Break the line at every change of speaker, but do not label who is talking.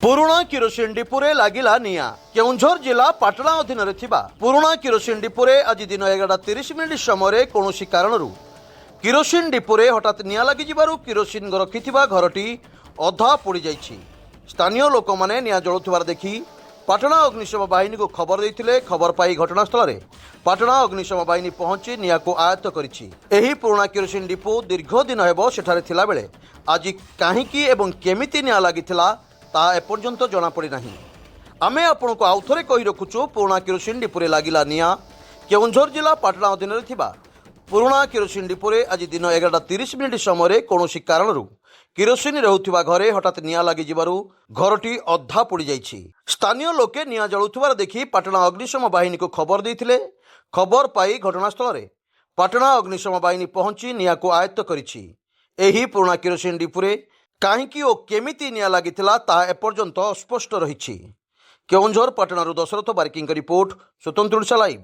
पुराणा किरोसिन डिपोरे लागिला निया। केउंझर जिला पाटणा अधीन पुराणा किरोसिन डिपोरे आज दिन 11:30 समय कौनसी कारणरू किरोसिन डिपोरे हठात निया लगी किरोसिन रखिथिबा घरटी अधा पोड़ी जाइछि। स्थानीय लोक माने निया जळुथिबार देखि पाटणा अग्निशम बाहिनी को खबर देइथिले। खबर पाई घटनास्थल में पाटणा अग्निशम बाहिनी पहुंची निया को आयत्त करिछि। एही पुराणा किरोसिन डिपो दीर्घ दिन हेबो सेठारे थिला बेले आज काहींकी एवं केमिति निया लागिथिला ता एपर्यंत जना पड़ी नाही। आमे आपण को आउ थरे कहि रखुछु पुराणा किरोसिन डिपोरे लागिला निया। केउंझर जिला पाटणा अधीन पुराणा किरोसिन डिपोरे आज दिन 11:30 समय कौनसी कारणरू किरोसिन रहुथिबा घरे हठात निया लागि जिबारु घरटी अधा पोड़ी जाइछि। स्थानीय लोके निया जळुथिबार देखि पाटणा अग्निशम बाहिनी को खबर देइथिले। खबर पाई घटनास्थल में पाटणा अग्निशम बाहिनी पहुंची निया को आयत्त करिछि। एही पुराणा किरोसिन डिपोरे काहींकी ओ केमिति निया लागिथिला ता एपर्यंत स्पष्ट रहिछि। केउंझर पाटणारू दशरथ बारिकीଙ୍କ रिपोर्ट स्वतंत्र ओडिशा लाइव।